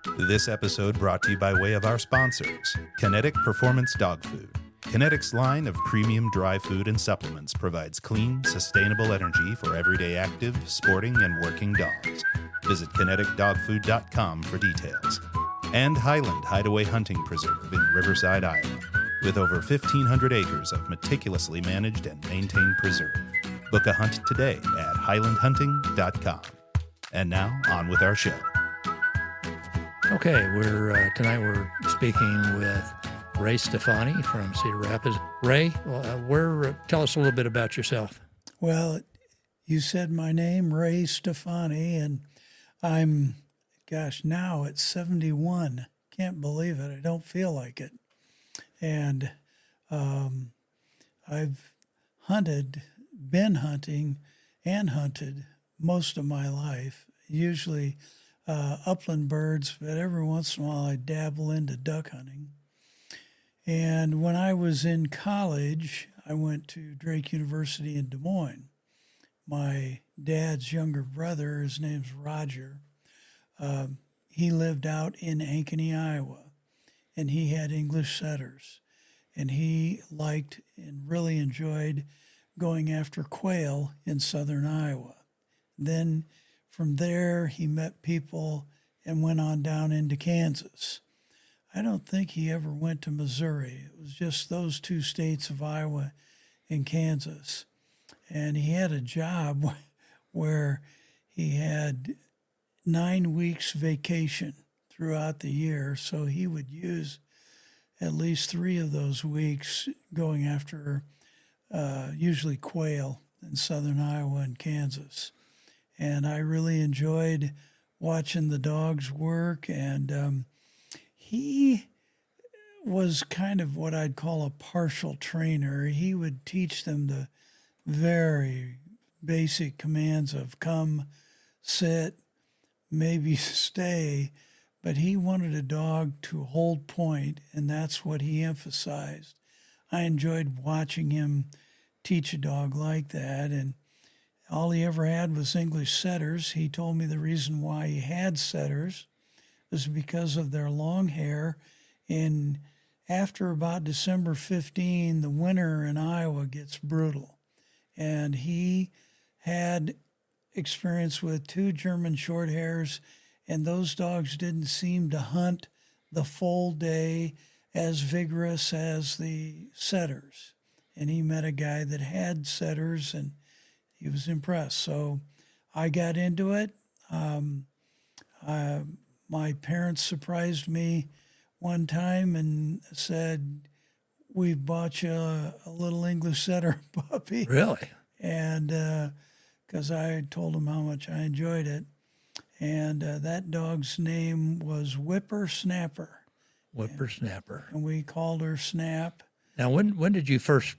This episode brought to you by way of our sponsors, Kinetic Performance Dog Food. Kinetic's line of premium dry food and supplements provides clean, sustainable energy for everyday active, sporting, and working dogs. Visit kineticdogfood.com for details. And Highland Hideaway Hunting Preserve in Riverside, Iowa, with over 1,500 acres of meticulously managed and maintained preserve. Book a hunt today at highlandhunting.com. And now, on with our show. Okay, tonight we're speaking with Ray Stefani from Cedar Rapids. Ray, tell us a little bit about yourself. Well, you said my name, Ray Stefani, and I'm, now it's 71. Can't believe it. I don't feel like it. And I've been hunting and hunted most of my life, usually upland birds, but every once in a while I dabble into duck hunting. And when I was in college, I went to Drake University in Des Moines. My dad's younger brother, his name's Roger, he lived out in Ankeny, Iowa, and he had English setters. And he liked and really enjoyed going after quail in southern Iowa. Then from there, he met people and went on down into Kansas. I don't think he ever went to Missouri. It was just those two states of Iowa and Kansas. And he had a job where he had 9 weeks vacation throughout the year. So he would use at least 3 of those weeks going after usually quail in southern Iowa and Kansas. And I really enjoyed watching the dogs work. And he was kind of what I'd call a partial trainer. He would teach them the very basic commands of come, sit, maybe stay. But he wanted a dog to hold point, and that's what he emphasized. I enjoyed watching him teach a dog like that. And all he ever had was English setters. He told me the reason why he had setters was because of their long hair. And after about December 15, the winter in Iowa gets brutal. And he had experience with 2 German short hairs, and those dogs didn't seem to hunt the full day as vigorous as the setters. And he met a guy that had setters, and he was impressed. So I got into it. My parents surprised me one time and said, "We've bought you a little English setter puppy." Really? And because I told them how much I enjoyed it. And that dog's name was Whippersnapper. Whippersnapper. And we called her Snap. Now, when did you first,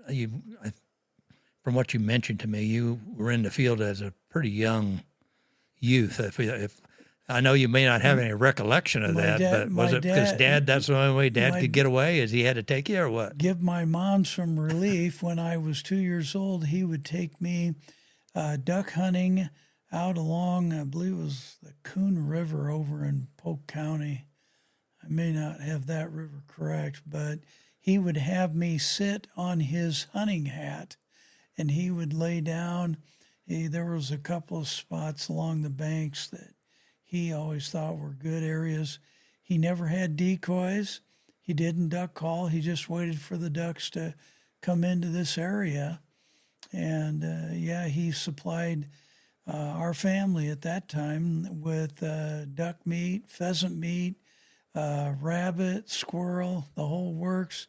from what you mentioned to me, you were in the field as a pretty young youth. If I know you may not have any recollection of that, but was it because that's the only way Dad could get away, is he had to take you, or what? Give my mom some relief. When I was 2 years old, he would take me duck hunting out along, I believe it was the Coon River over in Polk County. I may not have that river correct, but he would have me sit on his hunting hat, and he would lay down. There was a couple of spots along the banks that he always thought were good areas. He never had decoys. He didn't duck call. He just waited for the ducks to come into this area. And he supplied our family at that time with duck meat, pheasant meat, rabbit, squirrel, the whole works.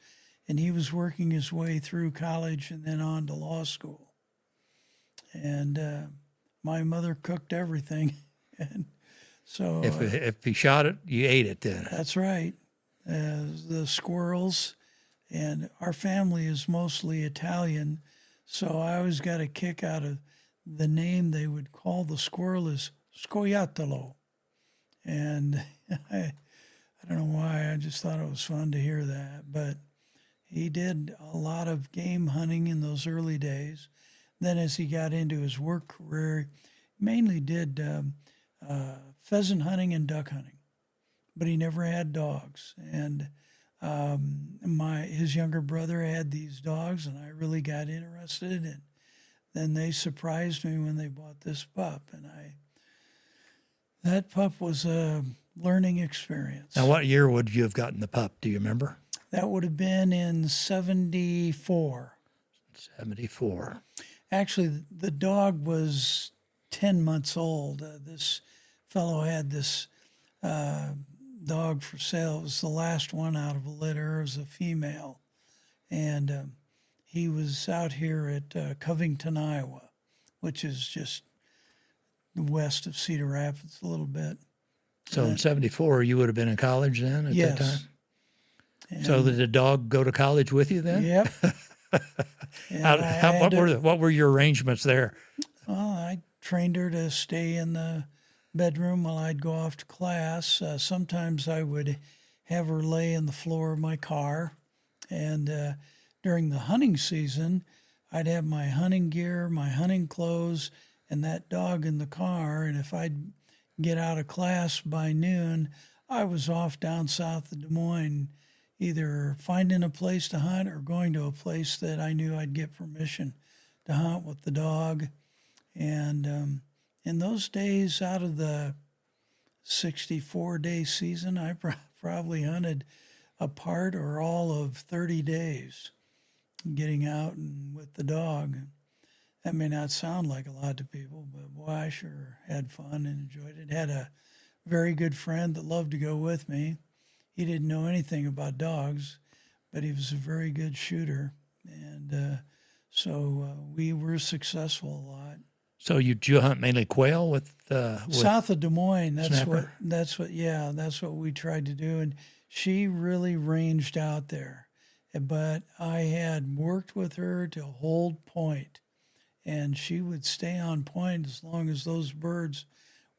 And he was working his way through college and then on to law school. And my mother cooked everything. And so if he shot it, you ate it then. That's right. The squirrels, and our family is mostly Italian, so I always got a kick out of the name they would call the squirrel is scoiattolo. And I don't know why, I just thought it was fun to hear that. But he did a lot of game hunting in those early days. Then as he got into his work career, mainly did pheasant hunting and duck hunting. but he never had dogs. And his younger brother had these dogs, and I really got interested. And then they surprised me when they bought this pup, and that pup was a learning experience. Now, what year would you have gotten the pup? Do you remember? That would have been in 74. 74. Actually, the dog was 10 months old. This fellow had this dog for sale. It was the last one out of a litter. It was a female. And he was out here at Covington, Iowa, which is just west of Cedar Rapids a little bit. So in 74, you would have been in college then at yes. that time? And so did the dog go to college with you then? Yep. What were your arrangements there? Well, I trained her to stay in the bedroom while I'd go off to class. Sometimes I would have her lay in the floor of my car. And during the hunting season, I'd have my hunting gear, my hunting clothes, and that dog in the car. And if I'd get out of class by noon, I was off down south of Des Moines, either finding a place to hunt or going to a place that I knew I'd get permission to hunt with the dog. And in those days, out of the 64-day season, I probably hunted a part or all of 30 days getting out and with the dog. That may not sound like a lot to people, but boy, I sure had fun and enjoyed it. Had a very good friend that loved to go with me. He didn't know anything about dogs, but he was a very good shooter. And so we were successful a lot. So you hunt mainly quail with south of Des Moines. Snapper? That's what we tried to do. And she really ranged out there. But I had worked with her to hold point, and she would stay on point as long as those birds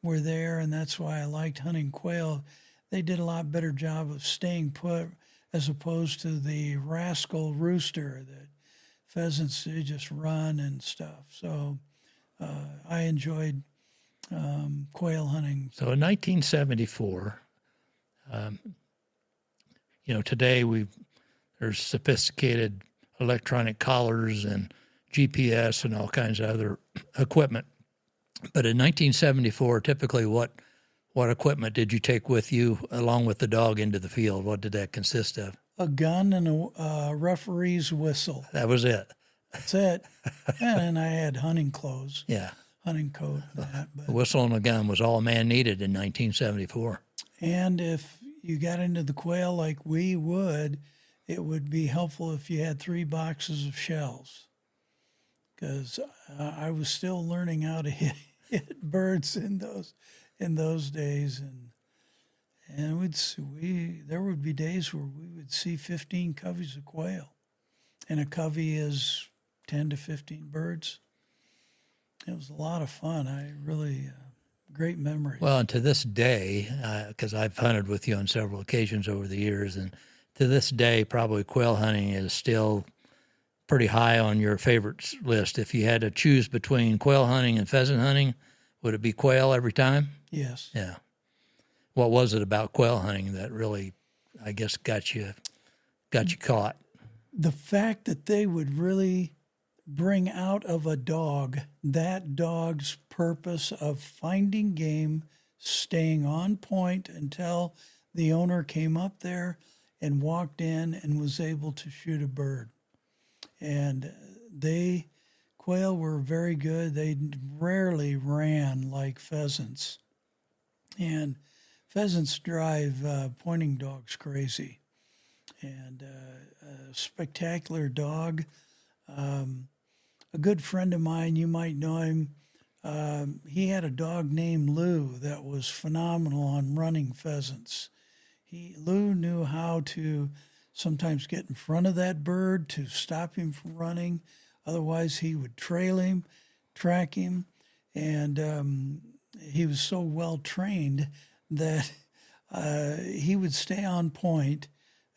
were there. And that's why I liked hunting quail. They did a lot better job of staying put as opposed to the rascal rooster that pheasants do just run and stuff. So I enjoyed quail hunting. So in 1974, today there's sophisticated electronic collars and GPS and all kinds of other equipment. But in 1974, typically what equipment did you take with you along with the dog into the field? What did that consist of? A gun and a referee's whistle. That was it. That's it. And I had hunting clothes. Yeah. Hunting coat and that. But, the whistle and a gun was all a man needed in 1974. And if you got into the quail like we would, it would be helpful if you had 3 boxes of shells. Because I was still learning how to hit birds in those days, and there would be days where we would see 15 coveys of quail, and a covey is 10 to 15 birds. It was a lot of fun. I really great memories. Well, and to this day, because I've hunted with you on several occasions over the years, and to this day, probably quail hunting is still pretty high on your favorites list. If you had to choose between quail hunting and pheasant hunting, would it be quail every time? Yes. Yeah. What was it about quail hunting that really, I guess, got you caught? The fact that they would really bring out of a dog that dog's purpose of finding game, staying on point until the owner came up there and walked in and was able to shoot a bird. And quail were very good. They rarely ran like pheasants. And pheasants drive pointing dogs crazy. And a spectacular dog. A good friend of mine, you might know him, he had a dog named Lou that was phenomenal on running pheasants. Lou knew how to sometimes get in front of that bird to stop him from running. Otherwise, he would trail him, track him, and he was so well trained that he would stay on point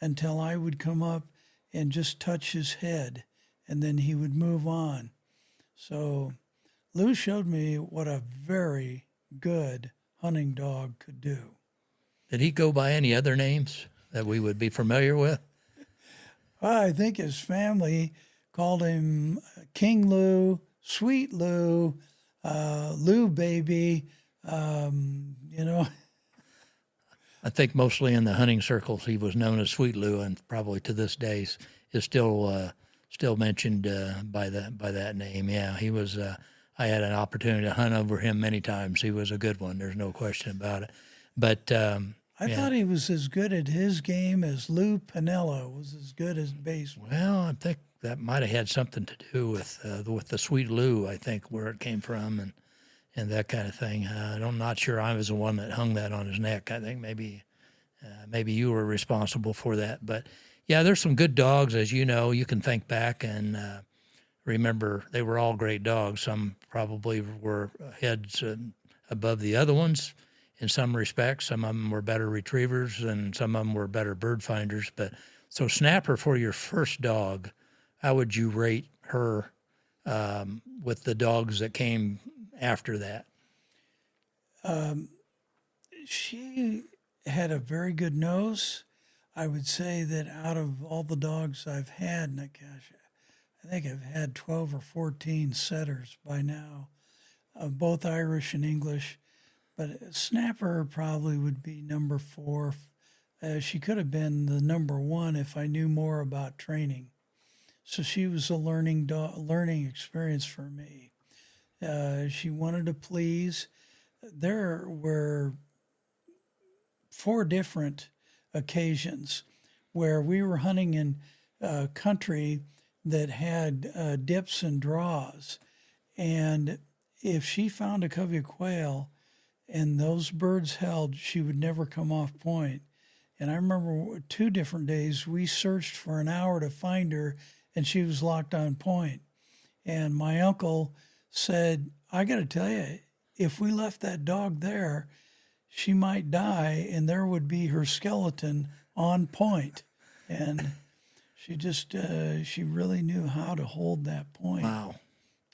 until I would come up and just touch his head, and then he would move on. So Lou showed me what a very good hunting dog could do. Did he go by any other names that we would be familiar with? Well, I think his family called him King Lou, Sweet Lou, Lou Baby, you know. I think mostly in the hunting circles he was known as Sweet Lou, and probably to this day is still mentioned by that name. Yeah, he was. I had an opportunity to hunt over him many times. He was a good one. There's no question about it. But I thought he was as good at his game as Lou Pinello was as good as baseball. Well, I think that might have had something to do with the Sweet Lou. I think where it came from and that kind of thing. I'm not sure I was the one that hung that on his neck. I think maybe you were responsible for that. But yeah, there's some good dogs, as you know. You can think back and remember they were all great dogs. Some probably were heads above the other ones in some respects. Some of them were better retrievers and some of them were better bird finders. But so Snapper, for your first dog, how would you rate her with the dogs that came after that? She had a very good nose. I would say that out of all the dogs I've had, and gosh, I think I've had 12 or 14 setters by now, both Irish and English. But Snapper probably would be number 4. She could have been the number 1 if I knew more about training. So she was a learning experience for me. She wanted to please. There were 4 different occasions where we were hunting in country that had dips and draws. And if she found a covey of quail and those birds held, she would never come off point. And I remember 2 different days we searched for an hour to find her, and she was locked on point. And my uncle said, I got to tell you, if we left that dog there, she might die, and there would be her skeleton on point. And she just, she really knew how to hold that point. Wow.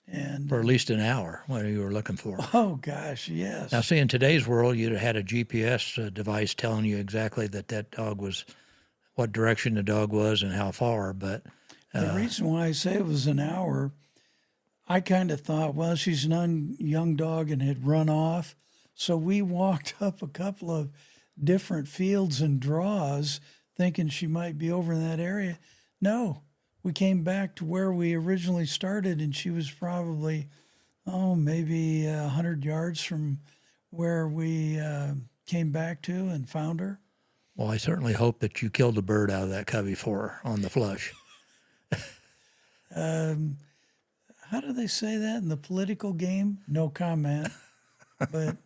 And for at least an hour, what you were looking for. Oh, gosh, yes. Now, see, in today's world, you'd have had a GPS device telling you exactly that dog was, what direction the dog was and how far. But the reason why I say it was an hour, I kind of thought, well, she's a young dog and had run off. So we walked up a couple of different fields and draws thinking she might be over in that area. No, we came back to where we originally started, and she was probably, maybe 100 yards from where we came back to and found her. Well, I certainly hope that you killed a bird out of that covey for her on the flush. How do they say that in the political game? No comment. But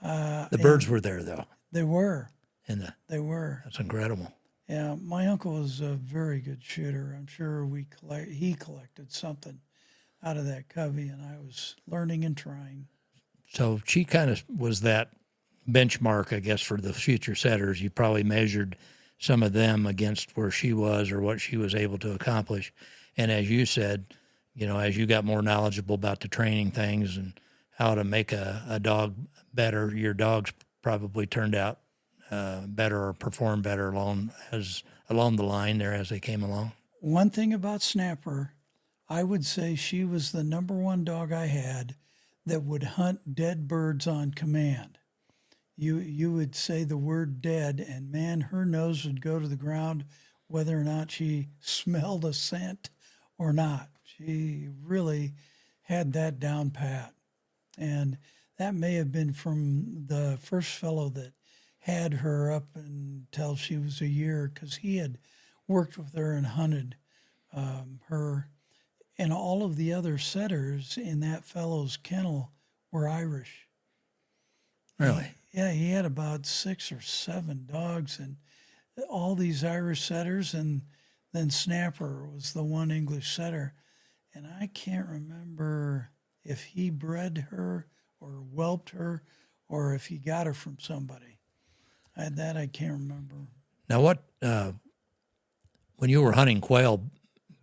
the birds were there, though. They were. They were. That's incredible. Yeah, my uncle was a very good shooter. I'm sure he collected something out of that covey, and I was learning and trying. So she kind of was that benchmark, I guess, for the future setters. You probably measured some of them against where she was or what she was able to accomplish. And as you said, as you got more knowledgeable about the training things and how to make a dog better, your dogs probably turned out better or performed better along the line there as they came along. One thing about Snapper, I would say she was the number 1 dog I had that would hunt dead birds on command. You would say the word dead, and man, her nose would go to the ground whether or not she smelled a scent or not. She really had that down pat. And that may have been from the first fellow that had her up until she was a year, because he had worked with her and hunted her. And all of the other setters in that fellow's kennel were Irish. Really? Yeah, he had about 6 or 7 dogs and all these Irish setters, and then Snapper was the one English setter. And I can't remember if he bred her or whelped her or if he got her from somebody. I can't remember. Now, when you were hunting quail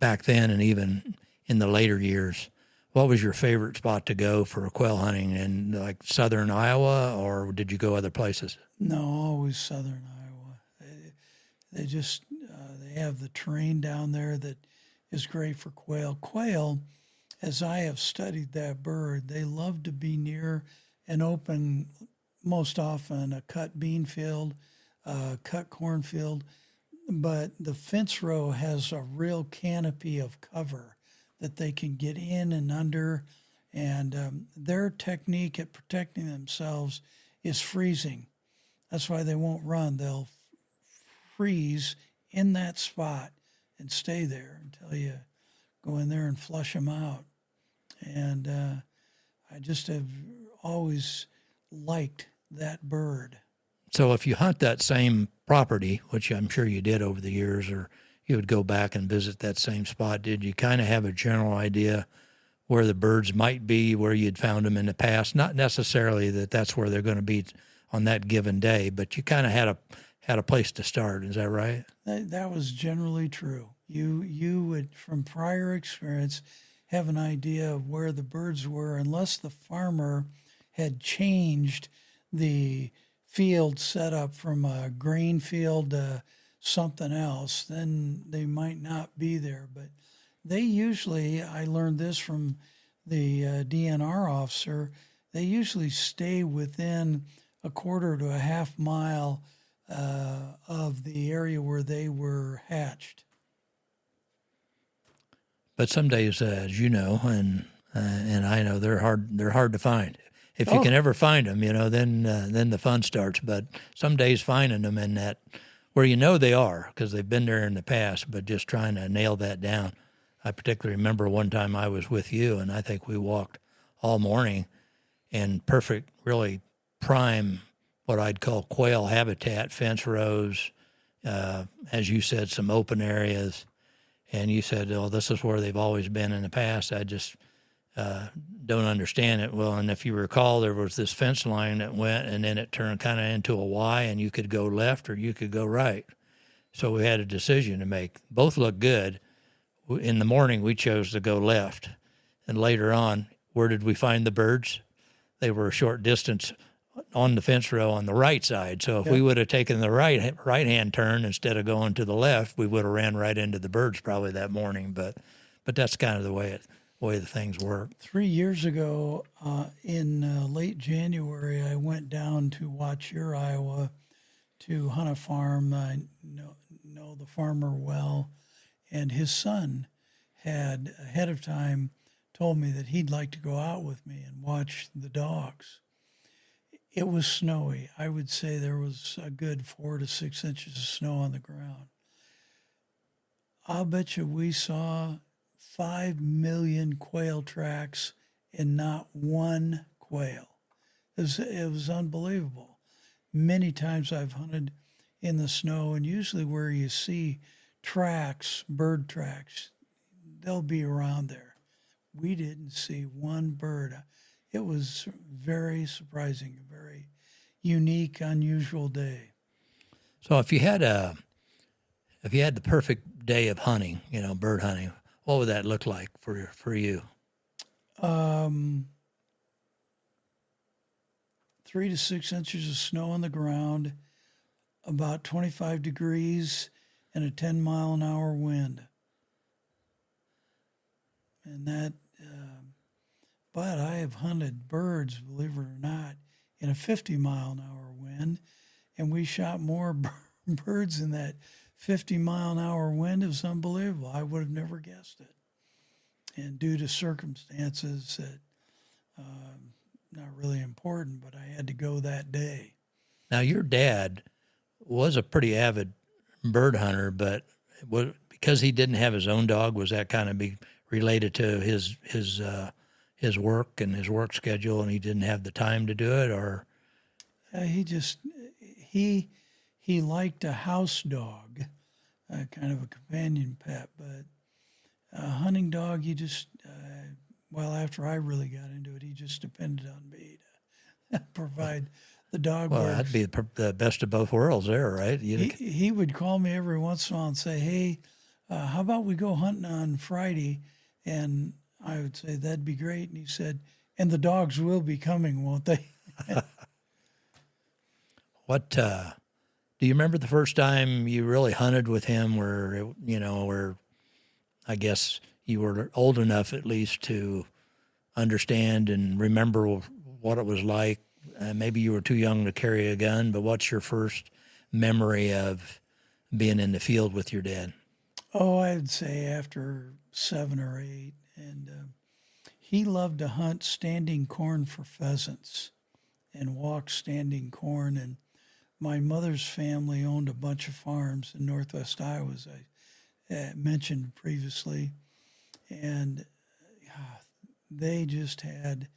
back then and even in the later years, What was your favorite spot to go for quail hunting in like southern Iowa, or did you go other places? No, always southern Iowa. They just they have the terrain down there that is great for quail. Quail, as I have studied that bird, they love to be near an open, most often a cut bean field, cut cornfield, but the fence row has a real canopy of cover that they can get in and under, and their technique at protecting themselves is freezing. That's why they won't run. They'll freeze in that spot and stay there until you go in there and flush them out. And I just have always liked that bird. So if you hunt that same property, which I'm sure you did over the years, or you would go back and visit that same spot, did you kind of have a general idea where the birds might be, where you'd found them in the past? Not necessarily that that's where they're going to be on that given day, but you kind of had a place to start. Is that right? That was generally true. You would, from prior experience, have an idea of where the birds were, unless the farmer had changed the field setup from a grain field to something else, then they might not be there. But they usually, I learned this from the DNR officer, they usually stay within a quarter to a half mile of the area where they were hatched. But some days, as you know, and I know, they're hard to find. If you can ever find them, then the fun starts. But some days finding them in that where they are, because they've been there in the past, but just trying to nail that down. I particularly remember one time I was with you, and I think we walked all morning in perfect, really prime, what I'd call quail habitat, fence rows, as you said, some open areas. And you said, oh, this is where they've always been in the past. I just don't understand it. Well, and if you recall, there was this fence line that went, and then it turned kind of into a Y, and you could go left or you could go right. So we had a decision to make. Both looked good. In the morning, we chose to go left. And later on, where did we find the birds? They were a short distance on the fence row on the right side. So if we would have taken the right-hand turn instead of going to the left, we would have ran right into the birds probably that morning. But that's kind of the way the things work. 3 years ago, in late January, I went down to watch your Iowa to hunt a farm. I know the farmer well, and his son had ahead of time told me that he'd like to go out with me and watch the dogs. It was snowy. I would say there was a good 4 to 6 inches of snow on the ground. I'll bet you we saw 5 million quail tracks and not one quail. It was unbelievable. Many times I've hunted in the snow, and usually where you see tracks, bird tracks, they'll be around there. We didn't see one bird. It was very surprising, a very unique, unusual day. So if you had the perfect day of hunting, bird hunting, what would that look like for you? 3 to 6 inches of snow on the ground, about 25 degrees, and a 10-mile-an-hour wind. And that, but I have hunted birds, believe it or not, in a 50-mile-an-hour wind, and we shot more birds in that 50-mile-an-hour wind. It was unbelievable. I would have never guessed it. And due to circumstances that not really important, but I had to go that day. Now, your dad was a pretty avid bird hunter, but because he didn't have his own dog, was that kind of related to his work and his work schedule, and he didn't have the time to do it, or? He liked a house dog, kind of a companion pet, but a hunting dog, after I really got into it, he just depended on me to provide the dog. Well, that'd be the best of both worlds there, right? He would call me every once in a while and say, hey, how about we go hunting on Friday? And I would say, that'd be great. And he said, and the dogs will be coming, won't they? What do you remember the first time you really hunted with him where I guess you were old enough at least to understand and remember what it was like? Maybe you were too young to carry a gun, but what's your first memory of being in the field with your dad? Oh, I'd say after 7 or 8. And he loved to hunt standing corn for pheasants and walk standing corn. And my mother's family owned a bunch of farms in northwest Iowa, as I mentioned previously. And they just had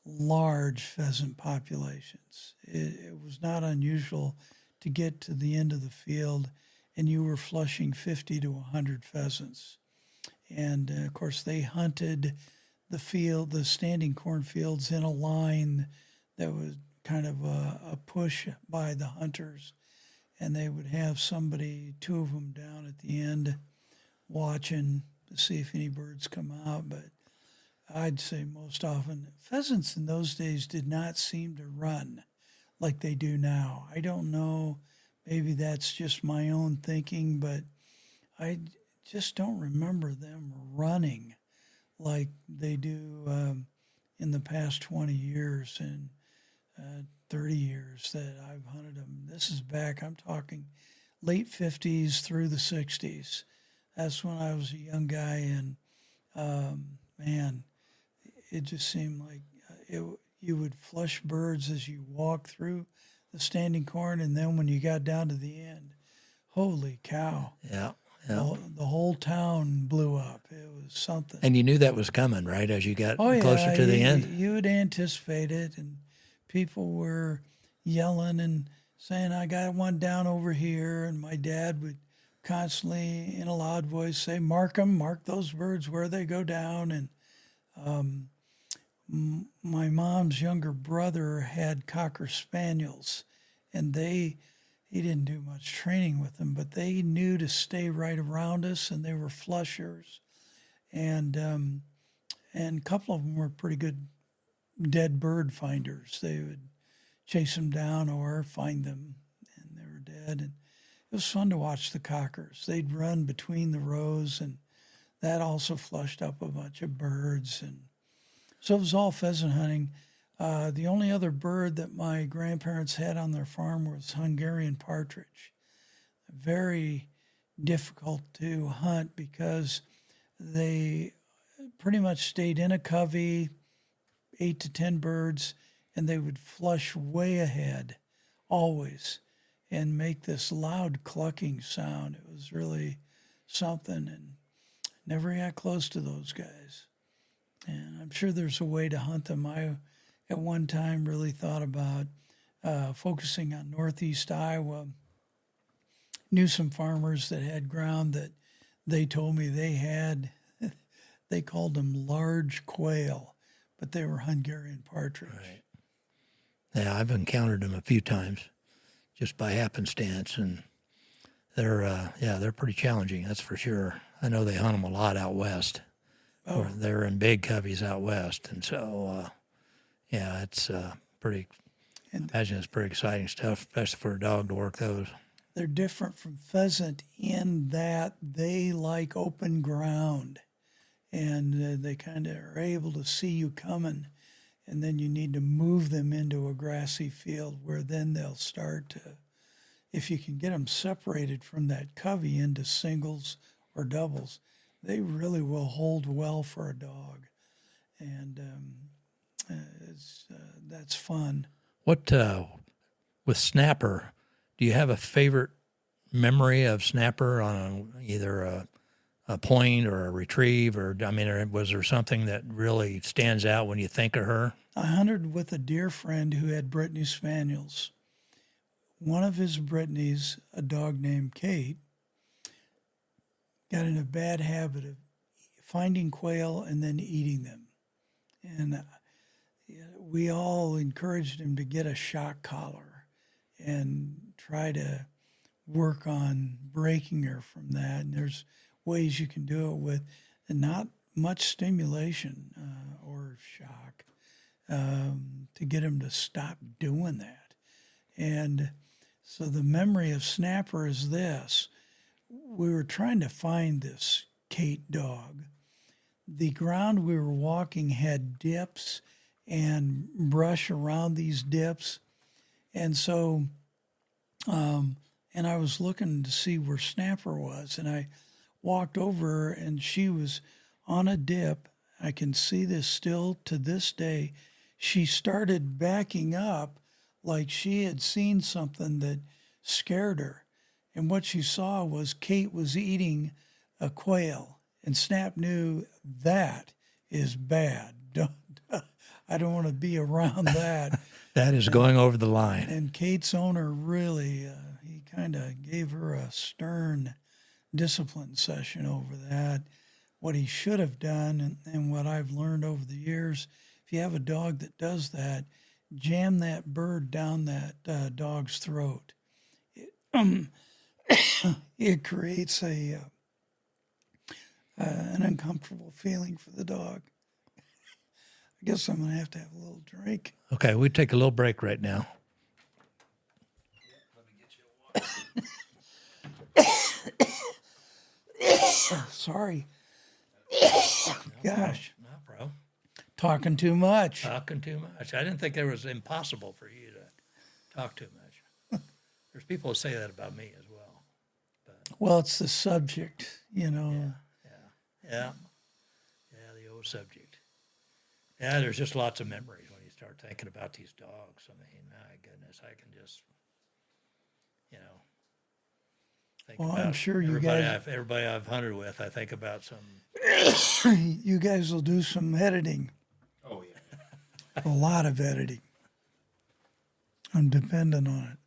large pheasant populations. It was not unusual to get to the end of the field and you were flushing 50 to 100 pheasants. And of course, they hunted the standing cornfields in a line that was kind of a push by the hunters. And they would have somebody, 2 of them down at the end, watching to see if any birds come out. But I'd say most often, pheasants in those days did not seem to run like they do now. I don't know, maybe that's just my own thinking, but I just don't remember them running like they do in the past 20 years and 30 years that I've hunted them. This is back, I'm talking late 50s through the 60s. That's when I was a young guy, and man, it just seemed like you would flush birds as you walked through the standing corn, and then when you got down to the end, holy cow. Yeah. The whole town blew up. It was something. And you knew that was coming, right, as you got closer to the end? You would anticipate it, and people were yelling and saying, I got one down over here, and my dad would constantly, in a loud voice, say, mark them, mark those birds where they go down. And my mom's younger brother had Cocker Spaniels, and he didn't do much training with them, but they knew to stay right around us, and they were flushers. And a couple of them were pretty good dead bird finders. They would chase them down or find them, and they were dead. And it was fun to watch the cockers. They'd run between the rows, and that also flushed up a bunch of birds. And so it was all pheasant hunting. The only other bird that my grandparents had on their farm was Hungarian partridge. Very difficult to hunt because they pretty much stayed in a covey, 8 to 10 birds, and they would flush way ahead, always, and make this loud clucking sound. It was really something, and never got close to those guys. And I'm sure there's a way to hunt them. I, at one time, really thought about focusing on northeast Iowa. Knew some farmers that had ground that they told me they had, they called them large quail, but they were Hungarian partridge. Right. Yeah, I've encountered them a few times just by happenstance, and they're pretty challenging, that's for sure. I know they hunt them a lot out west. Oh. They're in big coveys out west, and so it's pretty. Imagine it's pretty exciting stuff, especially for a dog to work those. They're different from pheasant in that they like open ground, and they kind of are able to see you coming, and then you need to move them into a grassy field where then they'll start to, if you can get them separated from that covey into singles or doubles, they really will hold well for a dog, and that's fun. What with snapper? Do you have a favorite memory of snapper on either a point or a retrieve, or was there something that really stands out when you think of her? I hunted with a dear friend who had Brittany Spaniels. One of his Brittany's, a dog named Kate, got in a bad habit of finding quail and then eating them. And we all encouraged him to get a shock collar and try to work on breaking her from that. And there's ways you can do it with, and not much stimulation or shock to get him to stop doing that. And so the memory of Snapper is this. We were trying to find this Kate dog. The ground we were walking had dips and brush around these dips. And so, and I was looking to see where Snapper was, and I walked over and she was on a dip. I can see this still to this day. She started backing up like she had seen something that scared her. And what she saw was Kate was eating a quail, and Snap knew that is bad. I don't want to be around that. That is going over the line. And Kate's owner really, he kind of gave her a stern discipline session over that. What he should have done, and what I've learned over the years, if you have a dog that does that, jam that bird down that dog's throat. It creates an uncomfortable feeling for the dog. I guess I'm going to have a little drink. Okay, we take a little break right now. Sorry. Gosh. No, bro. Talking too much. Talking too much. I didn't think it was impossible for you to talk too much. There's people who say that about me as well. But, well, it's the subject, you know. Yeah, the old subject. Yeah, there's just lots of memories when you start thinking about these dogs. I mean, my goodness, I can just, think well, about I'm sure you everybody I've hunted with. I think about some. You guys will do some editing. Oh, yeah. A lot of editing. I'm dependent on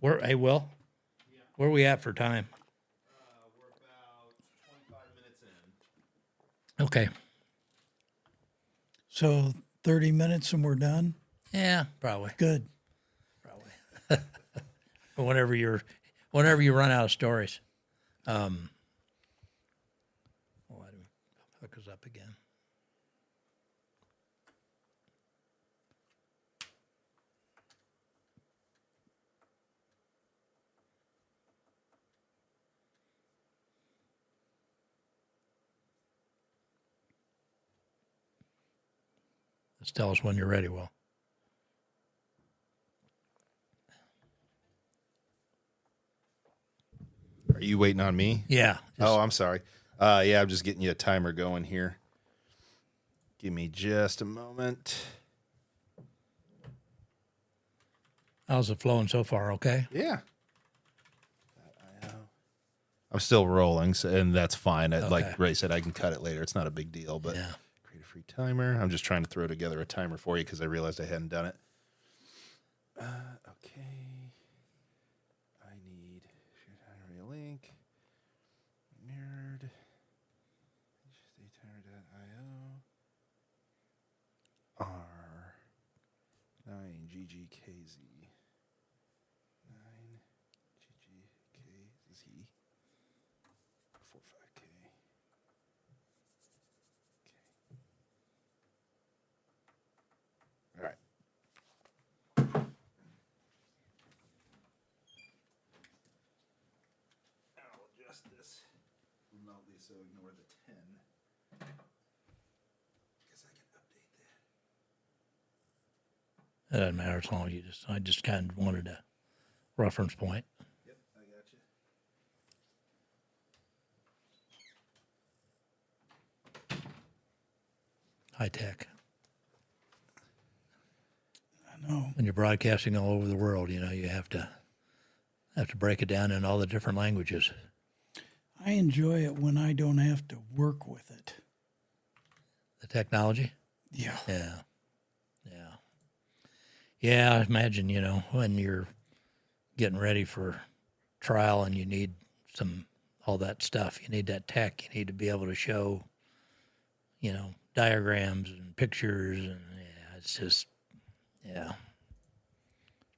it. Hey, Will? Yeah. Where are we at for time? We're about 25 minutes in. Okay. So 30 minutes and we're done? Yeah, probably. Good. Probably. whenever you run out of stories. Let him hook us up again. Just tell us when you're ready, Will. Are you waiting on me? Yeah. Oh, I'm sorry. Yeah, I'm just getting you a timer going here. Give me just a moment. How's it flowing so far? Okay. Yeah. I'm still rolling, and that's fine. Okay. Like Ray said, I can cut it later. It's not a big deal, but create a free timer. I'm just trying to throw together a timer for you because I realized I hadn't done it. Okay. I need share link. Mirrored. Timer.io. R9GGKZ. 9GGKZ. 45K. Okay. All right. I'll adjust this remotely, so ignore the 10. Guess I can update that. That doesn't matter as long as I just kind of wanted a reference point. Yep, I got you. High tech. I know. When you're broadcasting all over the world, you have to break it down in all the different languages. I enjoy it when I don't have to work with it. The technology? Yeah. Yeah. Yeah, I imagine, when you're getting ready for trial and you need all that stuff, you need that tech, you need to be able to show, diagrams and pictures, and it's just,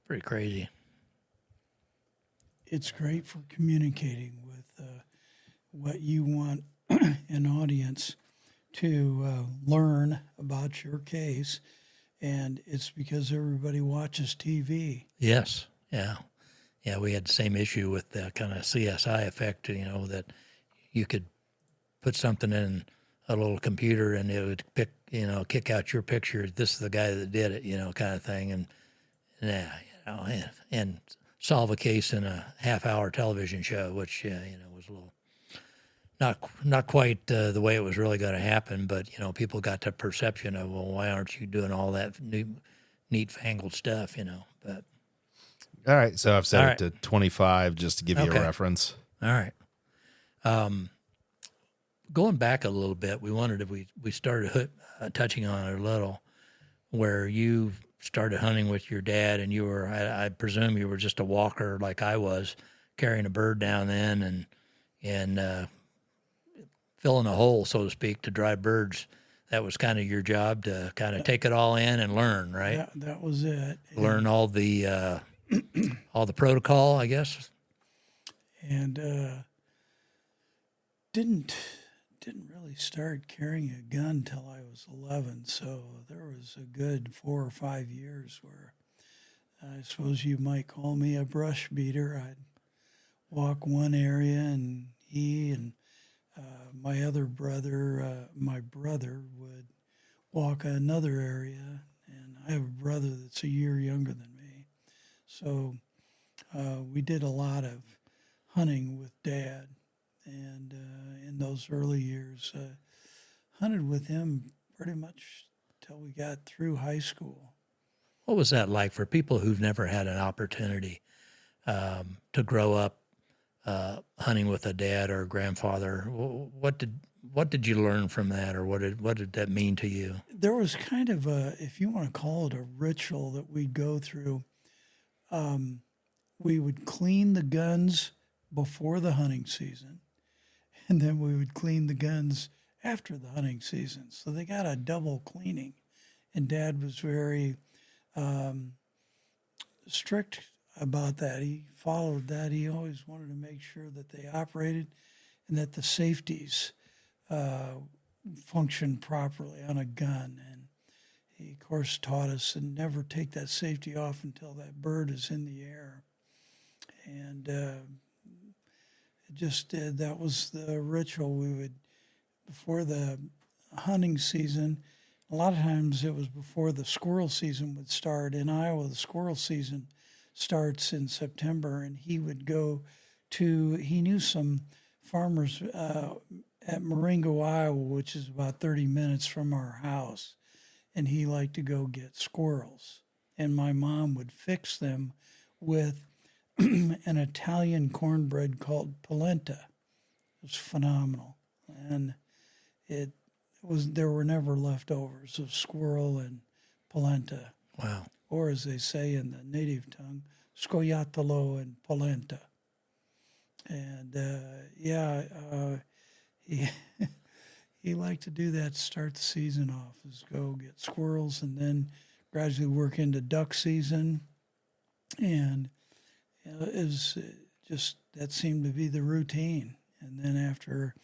pretty crazy. It's great for communicating what you want an audience to learn about your case, and it's because everybody watches TV. Yes, yeah. Yeah, we had the same issue with the kind of CSI effect, you know, that you could put something in a little computer and it would pick, you know, kick out your picture. This is the guy that did it, you know, kind of thing. And yeah, you know, and solve a case in a half-hour television show, which, you know, was a little not quite the way it was really going to happen. But, you know, people got the perception of, well, why aren't you doing all that neat fangled stuff, you know? But all right, so I've set All it to 25 just to give you a reference. All right. Going back a little bit, we wondered if we started touching on it a little, where you started hunting with your dad, and you were, I presume you were just a walker like I was, carrying a bird down then and filling a hole, so to speak, to drive birds. That was kind of your job, to kind of take it all in and learn, right? That was it. Learn all the protocol, I guess. And didn't really start carrying a gun till I was 11. So there was a good 4 or 5 years where I suppose you might call me a brush beater. I'd walk one area, and he and my other brother, my brother, would walk another area. And I have a brother that's a year younger than me. So we did a lot of hunting with Dad. And in those early years, hunted with him pretty much till we got through high school. What was that like for people who've never had an opportunity to grow up hunting with a dad or a grandfather? What did you learn from that, or what did that mean to you? There was kind of a, if you want to call it a ritual that we'd go through. We would clean the guns before the hunting season, and then we would clean the guns after the hunting season. So they got a double cleaning. And Dad was very strict about that. He followed that. He always wanted to make sure that they operated and that the safeties functioned properly on a gun. And he, of course, taught us to never take that safety off until that bird is in the air. And that was the ritual. We would, before the hunting season, a lot of times it was before the squirrel season would start. In Iowa, the squirrel season starts in September, and he would go to, he knew some farmers at Marengo, Iowa, which is about 30 minutes from our house, and he liked to go get squirrels. And my mom would fix them with an Italian cornbread called polenta. It was phenomenal. And there were never leftovers of squirrel and polenta. Wow. Or as they say in the native tongue, scoiattolo and polenta. And he liked to do that to start the season off, is go get squirrels and then gradually work into duck season. And it was just, that seemed to be the routine. And then after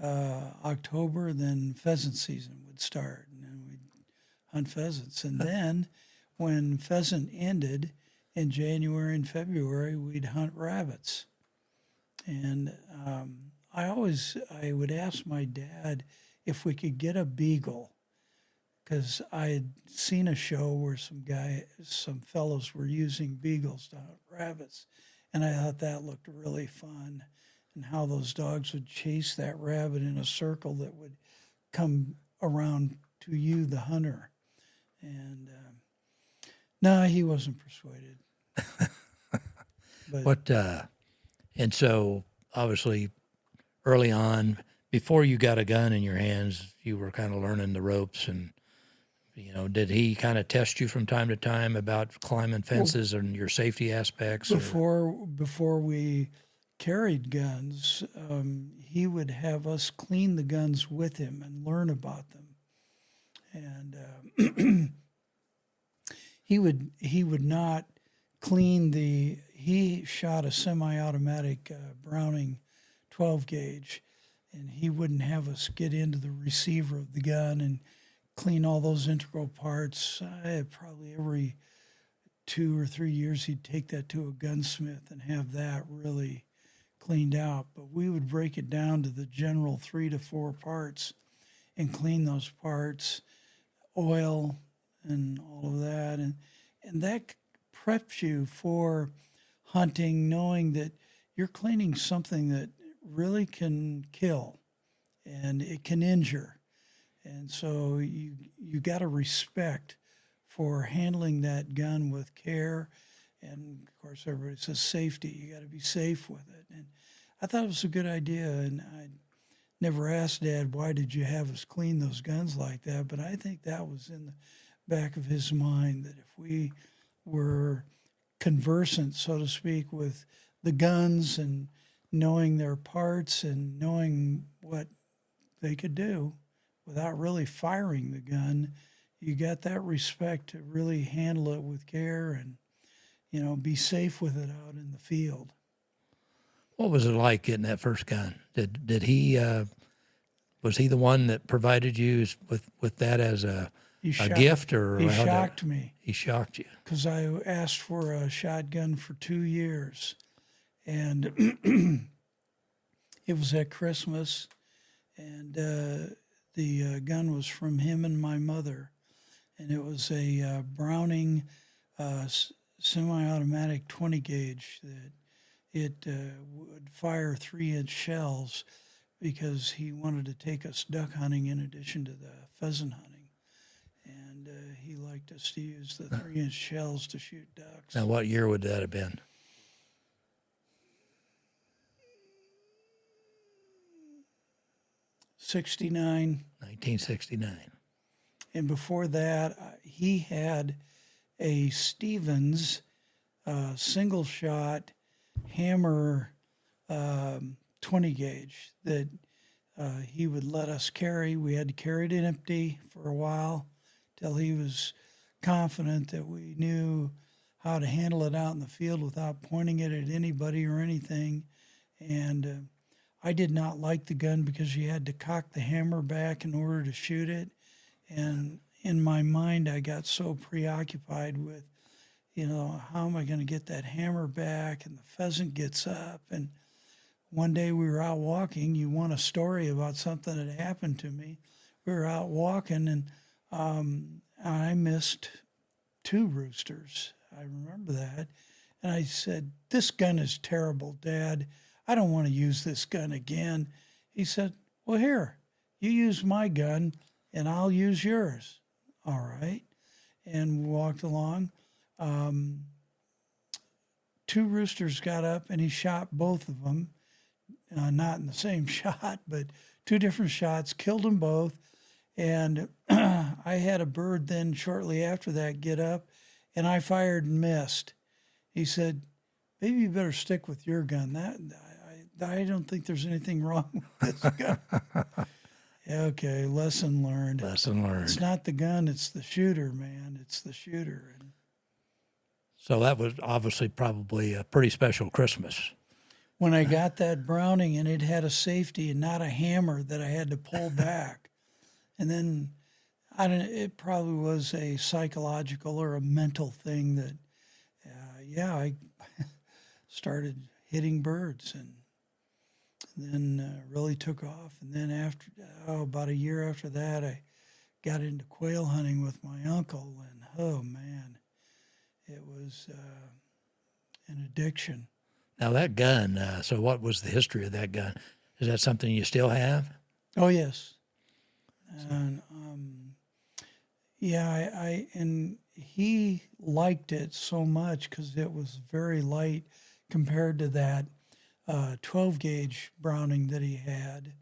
October, then pheasant season would start, and then we'd hunt pheasants. And then when pheasant ended in January and February, we'd hunt rabbits. And I would ask my dad if we could get a beagle, because I had seen a show where some fellows were using beagles to hunt rabbits, and I thought that looked really fun, and how those dogs would chase that rabbit in a circle that would come around to you, the hunter. And no, he wasn't persuaded. But, and so obviously early on, before you got a gun in your hands, you were kind of learning the ropes. And, you know, did he kind of test you from time to time about climbing fences and your safety aspects? Before we carried guns, he would have us clean the guns with him and learn about them. And he would not clean he shot a semi-automatic Browning 12 gauge, and he wouldn't have us get into the receiver of the gun and clean all those integral parts. Probably every 2 or 3 years he'd take that to a gunsmith and have that really cleaned out. But we would break it down to the general 3 to 4 parts and clean those parts, oil and all of that. And that preps you for hunting, knowing that you're cleaning something that really can kill and it can injure. And so you got to respect for handling that gun with care. And of course, everybody says safety. You got to be safe with it. And I thought it was a good idea. And I never asked Dad, why did you have us clean those guns like that? But I think that was in the back of his mind, that if we were conversant, so to speak, with the guns and knowing their parts and knowing what they could do without really firing the gun, you got that respect to really handle it with care and, be safe with it out in the field. What was it like getting that first gun? Did he was he the one that provided you with that as a gift, or he shocked me? He shocked you because I asked for a shotgun for 2 years, and it was at Christmas, and the gun was from him and my mother, and it was a Browning semi-automatic 20 gauge that it would fire 3-inch shells, because he wanted to take us duck hunting in addition to the pheasant hunting, and he liked us to use the 3-inch shells to shoot ducks. Now, what year would that have been? 1969. And before that, he had a Stevens single shot hammer 20 gauge that he would let us carry. We had to carry it empty for a while till he was confident that we knew how to handle it out in the field without pointing it at anybody or anything. And I did not like the gun because you had to cock the hammer back in order to shoot it. And in my mind, I got so preoccupied with, how am I going to get that hammer back? And the pheasant gets up. And one day we were out walking. You want a story about something that happened to me. We were out walking, and I missed 2 roosters. I remember that. And I said, "This gun is terrible, Dad. I don't want to use this gun again." He said, "Well, here, you use my gun, and I'll use yours." All right. And we walked along. 2 roosters got up, and he shot both of them. Not in the same shot, but 2 different shots, killed them both. And I had a bird then shortly after that get up, and I fired and missed. He said, "Maybe you better stick with your gun. I don't think there's anything wrong with this gun." Okay, lesson learned. Lesson learned. It's not the gun, it's the shooter, man. It's the shooter. So that was obviously probably a pretty special Christmas. When I got that Browning, and it had a safety and not a hammer that I had to pull back. And then it probably was a psychological or a mental thing that, I started hitting birds, and then really took off. And then after about a year after that, I got into quail hunting with my uncle, and oh man, it was an addiction. Now that gun, so what was the history of that gun? Is that something you still have? Oh, yes. And and he liked it so much because it was very light compared to that 12 gauge Browning that he had,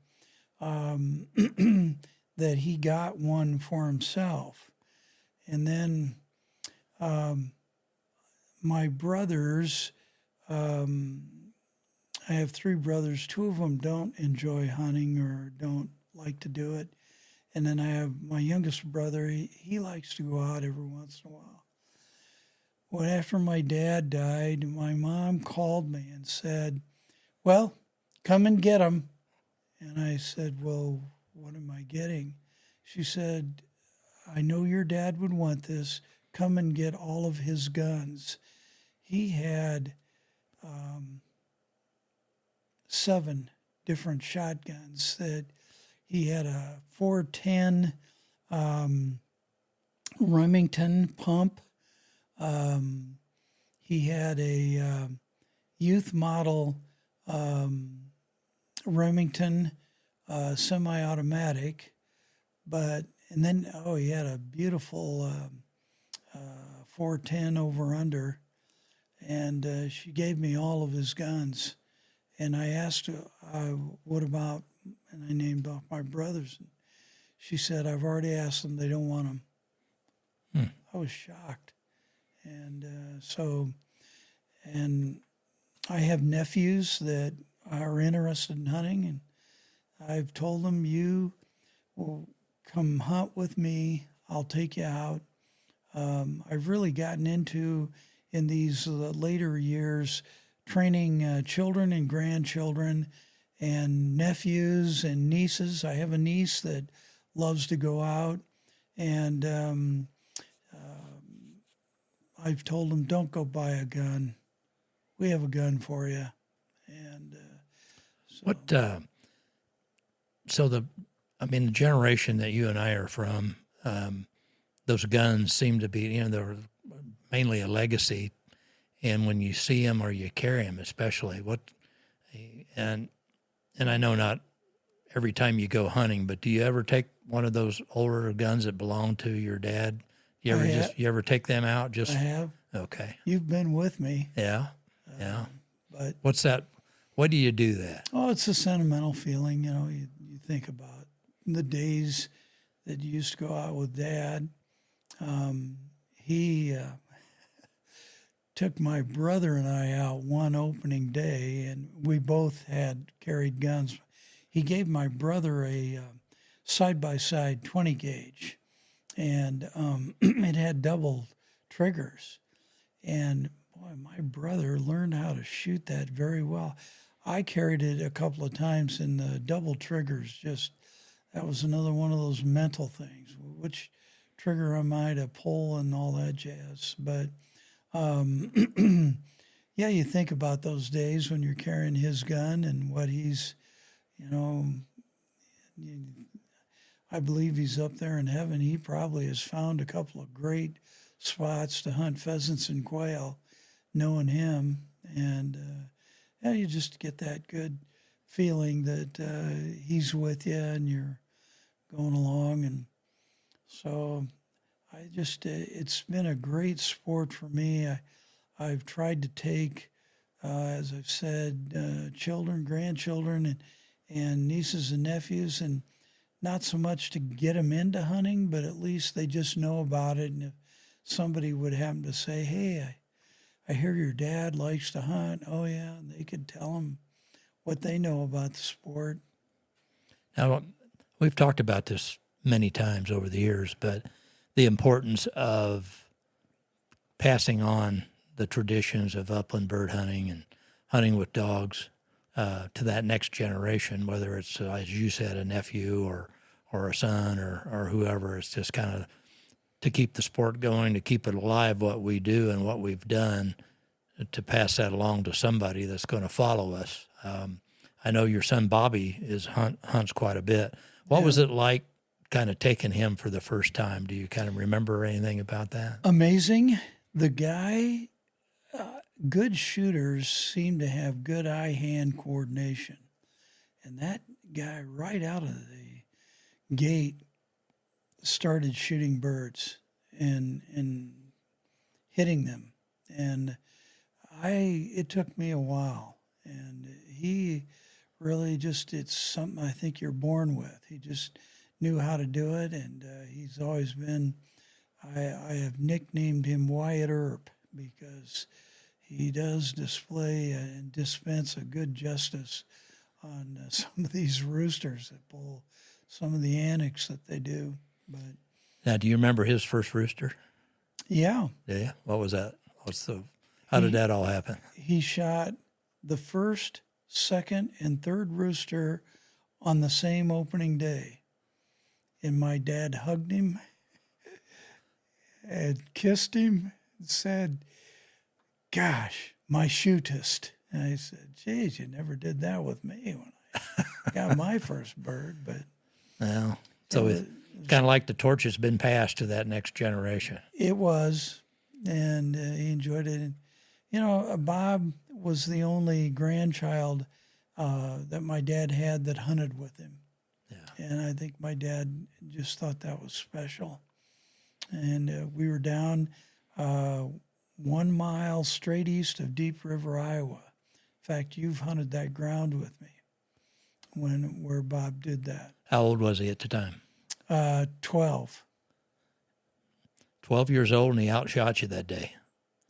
that he got one for himself. And then my brothers, I have 3 brothers. 2 of them don't enjoy hunting or don't like to do it. And then I have my youngest brother. He likes to go out every once in a while. Well, after my dad died, my mom called me and said, "Well, come and get him." And I said, well, what am I getting? She said, I know your dad would want this. Come and get all of his guns. He had 7 different shotguns. That he had a 410 Remington pump. He had a youth model Remington semi-automatic, and then he had a beautiful 410 over under, and she gave me all of his guns, and I asked her, what about, and I named off my brothers, and she said, I've already asked them, they don't want them. I was shocked, and and I have nephews that are interested in hunting, and I've told them, you will come hunt with me. I'll take you out. I've really gotten into, in these later years, training children and grandchildren and nephews and nieces. I have a niece that loves to go out, and I've told them, don't go buy a gun. We have a gun for you. And the generation that you and I are from, those guns seem to be, they're mainly a legacy. And when you see them or you carry them, especially, and I know not every time you go hunting, but do you ever take one of those older guns that belonged to your dad? You ever take them out? I have. Okay. You've been with me. Yeah. Yeah. But what's that? Why do you do that? Oh, it's a sentimental feeling. You think about the days that you used to go out with Dad. He took my brother and I out one opening day, and we both had carried guns. He gave my brother a side-by-side 20 gauge, and it had double triggers. And boy, my brother learned how to shoot that very well. I carried it a couple of times, and the double triggers, that was another one of those mental things. Which trigger am I to pull and all that jazz? But yeah, you think about those days when you're carrying his gun and what he's, I believe he's up there in heaven. He probably has found a couple of great spots to hunt pheasants and quail, knowing him. And you just get that good feeling that he's with you and you're going along. And so it's been a great sport for me. I've tried to take, as I've said, children, grandchildren, and nieces and nephews, and not so much to get them into hunting, but at least they just know about it. And if somebody would happen to say, hey, I hear your dad likes to hunt. Oh, yeah, and they could tell them what they know about the sport. Now, we've talked about this many times over the years, but the importance of passing on the traditions of upland bird hunting and hunting with dogs to that next generation, whether it's, as you said, a nephew or a son or whoever. It's just kind of to keep the sport going, to keep it alive, what we do and what we've done, to pass that along to somebody that's going to follow us. I know your son Bobby hunts quite a bit. What was it like kind of taking him for the first time? Do you kind of remember anything about that? Amazing. The guy, good shooters seem to have good eye-hand coordination. And that guy right out of the gate started shooting birds and hitting them. And it took me a while. And he really it's something I think you're born with. He just knew how to do it, and he's always been, I have nicknamed him Wyatt Earp because he does display and dispense a good justice on some of these roosters that pull some of the antics that they do. But now, do you remember his first rooster? Yeah. Yeah. What was that? How did that all happen? He shot the first, second, and third rooster on the same opening day. And my dad hugged him and kissed him and said, "Gosh, my shootist." And I said, "Geez, you never did that with me when I got my first bird." But well, so it's kind of like the torch has been passed to that next generation. it was, and he enjoyed it. And, Bob was the only grandchild that my dad had that hunted with him. Yeah. And I think my dad just thought that was special. And we were down 1 mile straight east of Deep River, Iowa. In fact, you've hunted that ground with me where Bob did that. How old was he at the time? 12. 12 years old, and he outshot you that day.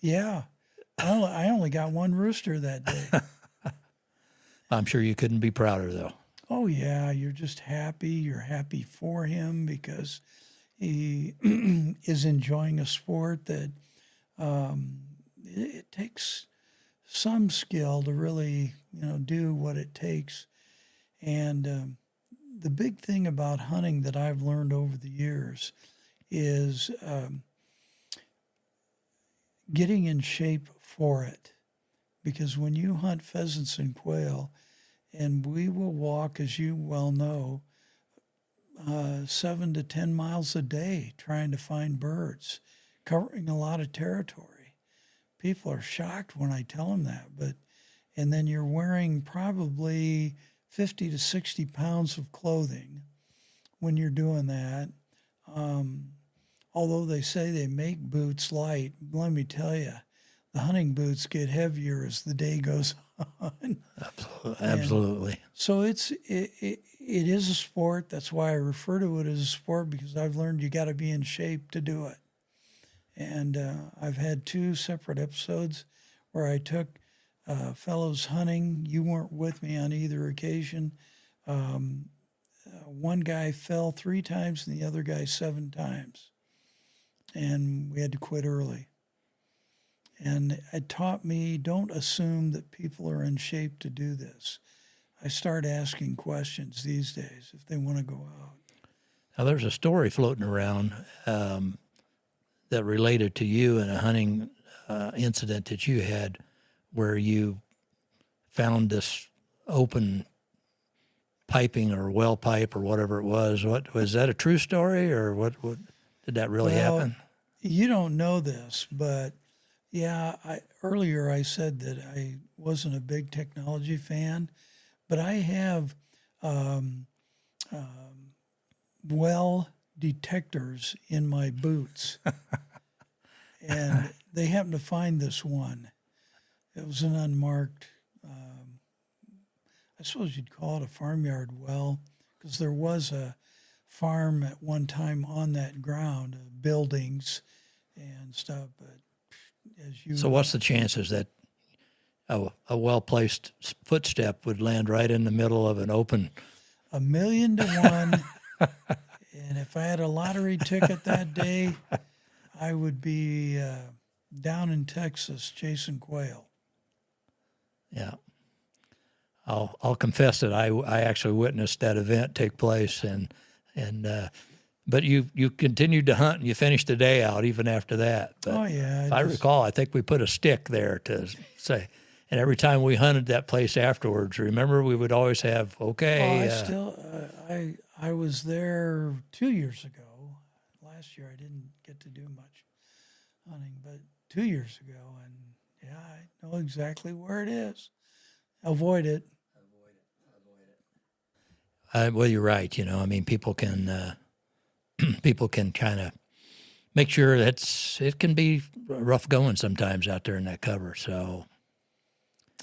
Yeah. I only got one rooster that day. I'm sure you couldn't be prouder, though. Oh, yeah. You're just happy. You're happy for him because he is enjoying a sport that it takes some skill to really, do what it takes. And the big thing about hunting that I've learned over the years is getting in shape for it. Because when you hunt pheasants and quail, and we will walk, as you well know, 7 to 10 miles a day trying to find birds, covering a lot of territory. People are shocked when I tell them that. And then you're wearing probably 50 to 60 pounds of clothing when you're doing that. Although they say they make boots light, let me tell you, the hunting boots get heavier as the day goes on. Absolutely. And so it is a sport. That's why I refer to it as a sport, because I've learned you got to be in shape to do it. And I've had 2 separate episodes where I took fellows hunting. You weren't with me on either occasion. One guy fell 3 times and the other guy 7 times. And we had to quit early. And it taught me, don't assume that people are in shape to do this. I start asking questions these days if they want to go out. Now, there's a story floating around that related to you and a hunting incident that you had where you found this open piping or well pipe or whatever it was. What was that, a true story, or what did that really happen? You don't know this, but yeah, earlier I said that I wasn't a big technology fan, but I have well detectors in my boots. And they happened to find this one. It was an unmarked, I suppose you'd call it a farmyard well, because there was a farm at one time on that ground, buildings and stuff. But as you what's the chances that a well-placed footstep would land right in the middle of an open? 1,000,000 to 1. And if I had a lottery ticket that day, I would be down in Texas chasing quail. Yeah. I'll confess that I actually witnessed that event take place, but you continued to hunt and you finished the day out even after that. But oh yeah, if I recall, I think we put a stick there to say, and every time we hunted that place afterwards, remember, we would always have I was there 2 years ago. Last year I didn't get to do much hunting, but 2 years ago, and yeah, I know exactly where it is. Avoid it. Well, you're right. I mean, people can kind of make sure it can be rough going sometimes out there in that cover. So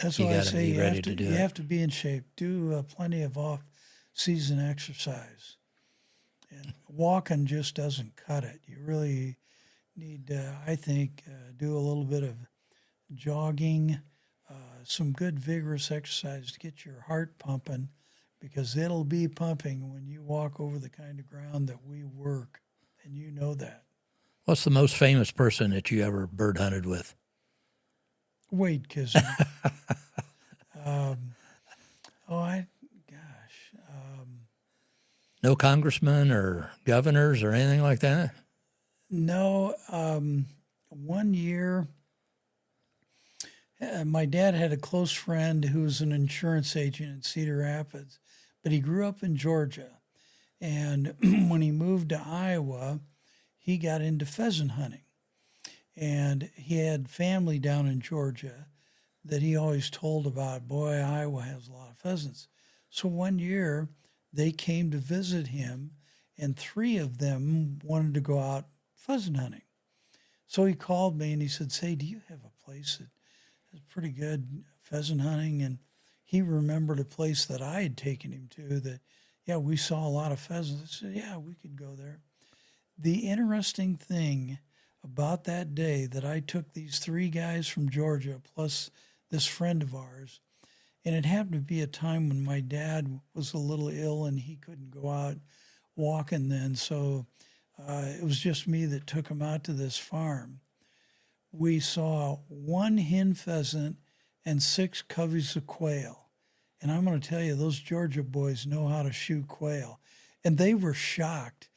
that's why I say you have to be in shape. Do plenty of off-season exercise. And walking just doesn't cut it. You really need, I think, do a little bit of jogging, some good vigorous exercise to get your heart pumping, because it'll be pumping when you walk over the kind of ground that we work, and you know that. What's the most famous person that you ever bird hunted with? Wade Kisner. No congressmen or governors or anything like that? No. One year, my dad had a close friend who was an insurance agent in Cedar Rapids, but he grew up in Georgia. And when he moved to Iowa, he got into pheasant hunting. And he had family down in Georgia that he always told about. Boy, Iowa has a lot of pheasants. So one year they came to visit him, and 3 of them wanted to go out pheasant hunting. So he called me and he said, "Say, do you have a place that has pretty good pheasant hunting?" And he remembered a place that I had taken him to that, yeah, we saw a lot of pheasants. I said, yeah, we could go there. The interesting thing about that day that I took these 3 guys from Georgia plus this friend of ours, and it happened to be a time when my dad was a little ill and he couldn't go out walking then, so it was just me that took him out to this farm. We saw 1 hen pheasant and 6 coveys of quail. And I'm going to tell you, those Georgia boys know how to shoot quail. And they were shocked.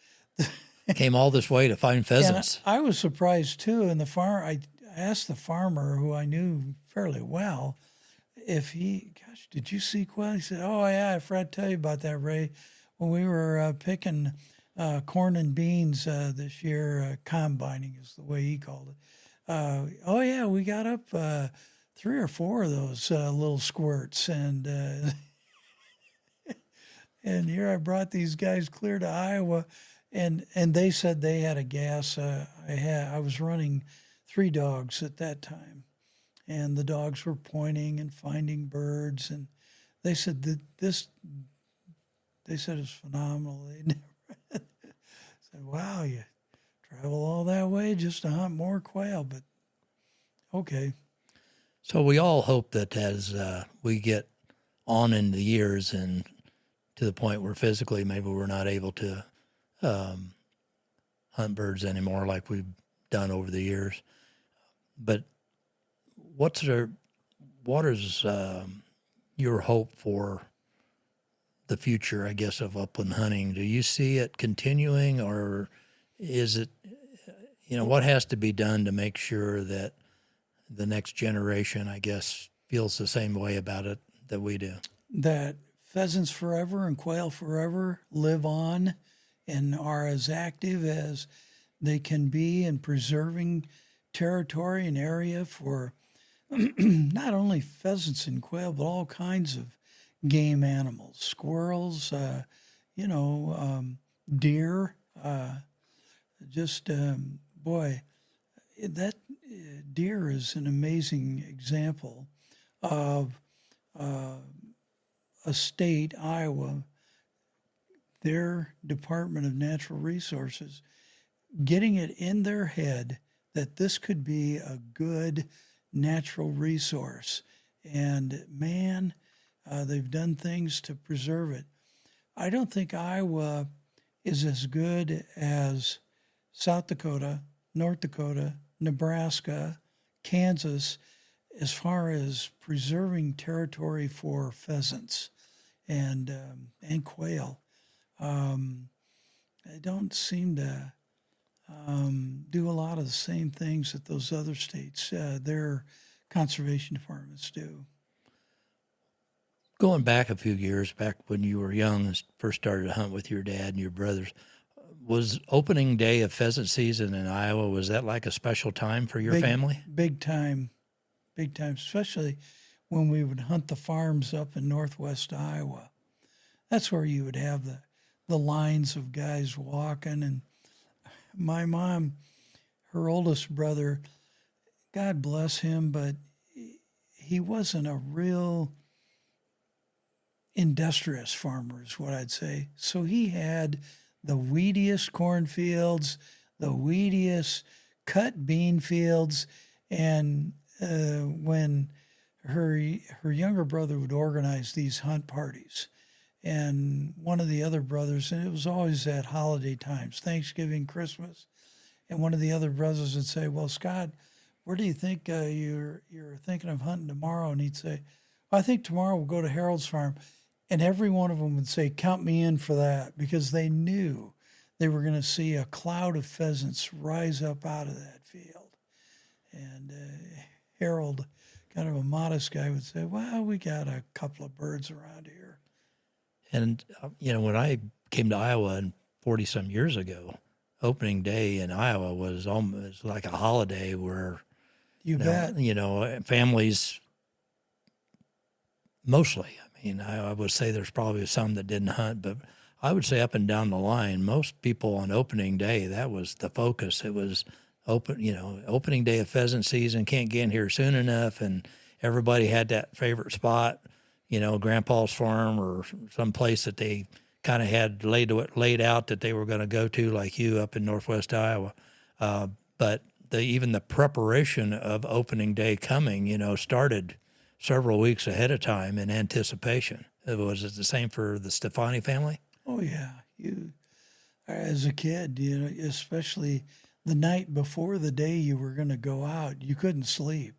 Came all this way to find pheasants. And I was surprised too. And I asked the farmer, who I knew fairly well, if gosh, did you see quail? He said, "Oh yeah, I forgot to tell you about that, Ray. When we were picking corn and beans this year, combining is the way he called it. Oh yeah, we got up 3 or 4 of those little squirts, and and here I brought these guys clear to Iowa, and they said they had a gas. I was running 3 dogs at that time, and the dogs were pointing and finding birds, and they said that they said it's phenomenal. They never said, "Wow, you travel all that way just to hunt more quail," but okay. So we all hope that as we get on in the years and to the point where physically maybe we're not able to hunt birds anymore like we've done over the years. But what is your hope for the future, I guess, of upland hunting? Do you see it continuing, or is it, what has to be done to make sure that the next generation, I guess, feels the same way about it that we do? That pheasants forever and quail forever live on and are as active as they can be in preserving territory and area for not only pheasants and quail, but all kinds of game animals, squirrels, deer. Boy, that deer is an amazing example of a state, Iowa, their Department of Natural Resources, getting it in their head that this could be a good natural resource. And man, they've done things to preserve it. I don't think Iowa is as good as South Dakota, North Dakota, Nebraska, Kansas, as far as preserving territory for pheasants and quail. They don't seem to do a lot of the same things that those other states, their conservation departments do. Going back a few years, back when you were young and first started to hunt with your dad and your brothers, was opening day of pheasant season in Iowa, was that like a special time for your family? Big time, especially when we would hunt the farms up in northwest Iowa. That's where you would have the lines of guys walking. And my mom, her oldest brother, God bless him, but he wasn't a real industrious farmer is what I'd say. So he had the weediest cornfields, the weediest cut bean fields, and when her younger brother would organize these hunt parties, and one of the other brothers, and it was always at holiday times, Thanksgiving, Christmas, and one of the other brothers would say, "Well, Scott, where do you think you're thinking of hunting tomorrow?" And he'd say, "I think tomorrow we'll go to Harold's farm." And every one of them would say, count me in for that, because they knew they were going to see a cloud of pheasants rise up out of that field. And Harold, kind of a modest guy, would say, well, we got a couple of birds around here. And, when I came to Iowa 40-some years ago, opening day in Iowa was almost like a holiday where, you bet, families, mostly, I would say there's probably some that didn't hunt, but I would say up and down the line, most people on opening day, that was the focus. It was opening day of pheasant season, can't get in here soon enough, and everybody had that favorite spot, Grandpa's farm or some place that they kind of had laid out that they were going to go to, like you up in Northwest Iowa. But even the preparation of opening day coming, started several weeks ahead of time in anticipation. Was it the same for the Stefani family? Oh, yeah. As a kid, especially the night before the day you were going to go out, you couldn't sleep.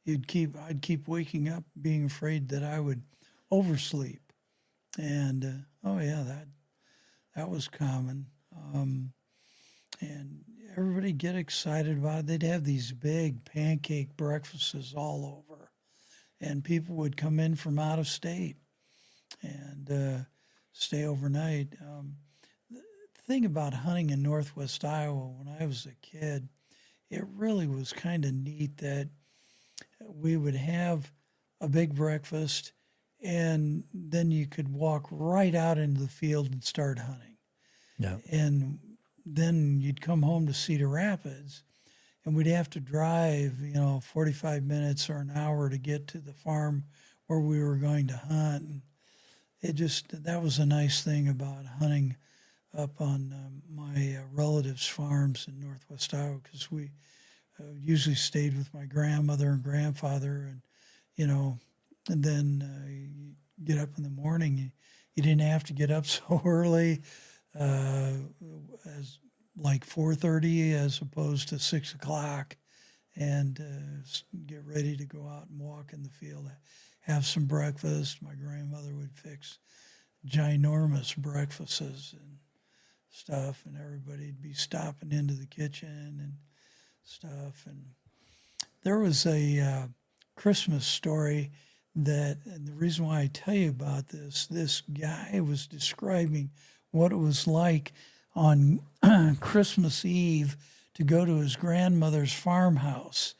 I'd keep waking up being afraid that I would oversleep. And, that was common. And everybody get excited about it. They'd have these big pancake breakfasts all over. And people would come in from out of state and stay overnight. The thing about hunting in Northwest Iowa when I was a kid, it really was kind of neat that we would have a big breakfast and then you could walk right out into the field and start hunting. Yeah. And then you'd come home to Cedar Rapids and we'd have to drive, 45 minutes or an hour to get to the farm where we were going to hunt. And that was a nice thing about hunting up on my relatives' farms in Northwest Iowa, because we usually stayed with my grandmother and grandfather, and then you get up in the morning. You didn't have to get up so early, as like 4:30 as opposed to 6 o'clock, and get ready to go out and walk in the field, have some breakfast. My grandmother would fix ginormous breakfasts and stuff, and everybody'd be stopping into the kitchen and stuff. And there was a Christmas story and the reason why I tell you about this guy was describing what it was like on Christmas Eve to go to his grandmother's farmhouse.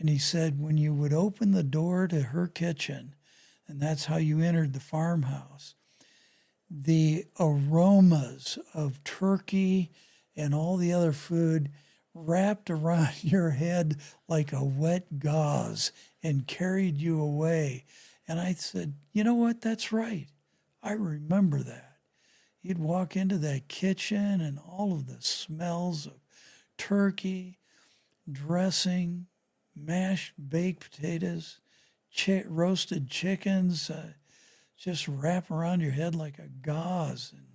And he said when you would open the door to her kitchen, and that's how you entered the farmhouse, the aromas of turkey and all the other food wrapped around your head like a wet gauze and carried you away. And I said, you know what? That's right. I remember that. You'd walk into that kitchen and all of the smells of turkey, dressing, mashed baked potatoes, roasted chickens, just wrap around your head like a gauze. And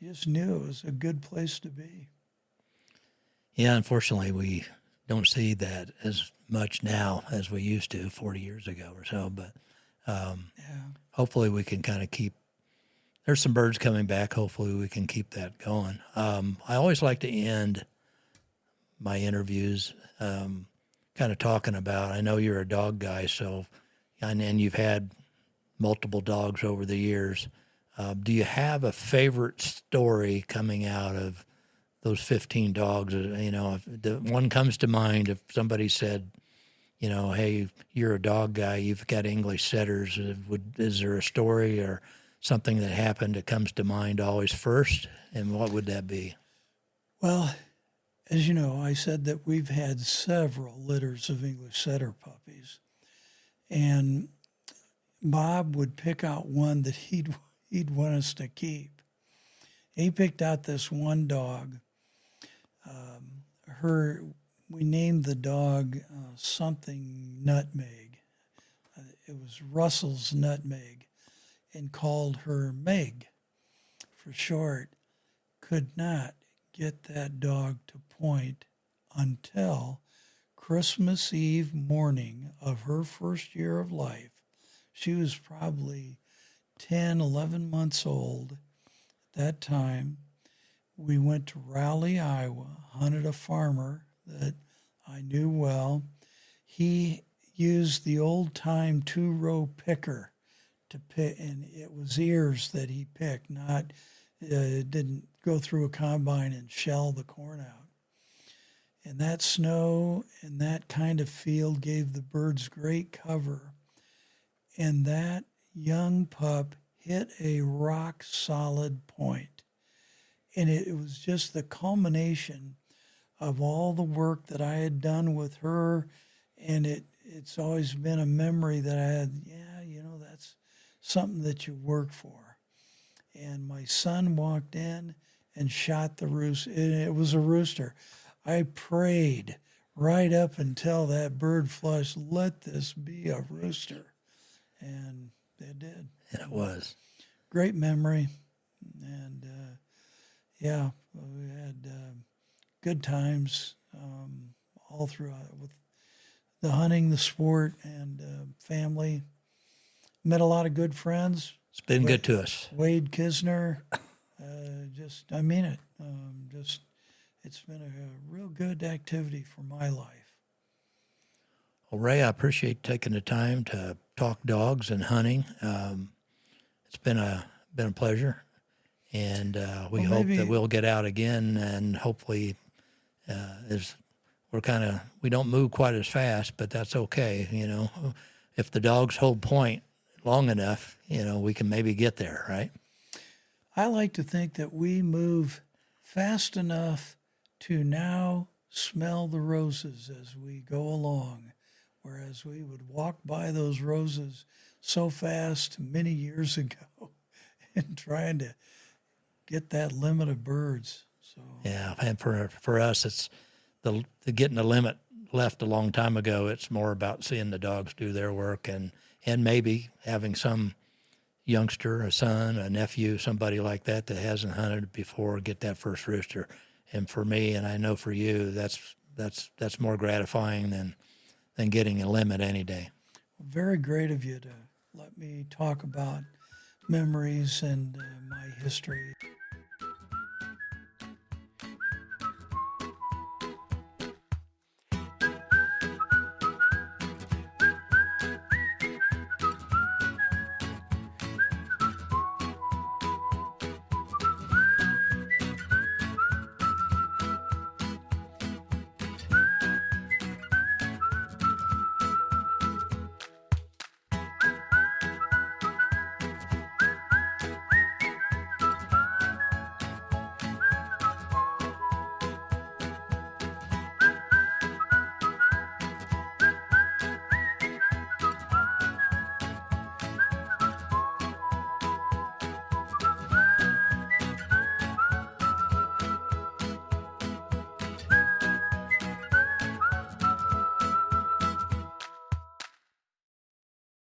you just knew it was a good place to be. Yeah, unfortunately, we don't see that as much now as we used to 40 years ago or so. But hopefully we can kind of there's some birds coming back. Hopefully we can keep that going. I always like to end my interviews kind of talking about, I know you're a dog guy, and you've had multiple dogs over the years. Do you have a favorite story coming out of those 15 dogs? If the one comes to mind, if somebody said, hey, you're a dog guy, you've got English setters, is there a story or something that happened that comes to mind always first? And what would that be? Well, as you know, I said that we've had several litters of English setter puppies. And Bob would pick out one that he'd want us to keep. He picked out this one dog. We named the dog something Nutmeg. It was Russell's Nutmeg, and called her Meg for short. Could not get that dog to point until Christmas Eve morning of her first year of life. She was probably 10, 11 months old at that time. We went to Rowley, Iowa, hunted a farmer that I knew well. He used the old-time two-row picker to pick, and it was ears that he picked, not didn't go through a combine and shell the corn out. And that snow and that kind of field gave the birds great cover. And that young pup hit a rock-solid point. And it was just the culmination of all the work that I had done with her, and it's always been a memory that I had, that's something that you work for. And my son walked in and shot the rooster. It was a rooster. I prayed right up until that bird flushed, let this be a rooster. And it did. And it was. Great memory. And, we had good times all throughout with the hunting, the sport, and family. Met a lot of good friends. It's been good to us. Wade Kisner, I mean it. It's been a real good activity for my life. Well, Ray, I appreciate taking the time to talk dogs and hunting. It's been a pleasure, and we hope that we'll get out again, and hopefully, we don't move quite as fast, but that's okay. If the dogs hold point long enough, we can maybe get there, right? I like to think that we move fast enough to now smell the roses as we go along, whereas we would walk by those roses so fast many years ago and trying to get that limit of birds. So yeah, and for us, it's the getting the limit left a long time ago. It's more about seeing the dogs do their work and maybe having some youngster, a son, a nephew, somebody like that hasn't hunted before, get that first rooster. And for me, and I know for you, that's more gratifying than getting a limit any day. Very great of you to let me talk about memories and my history.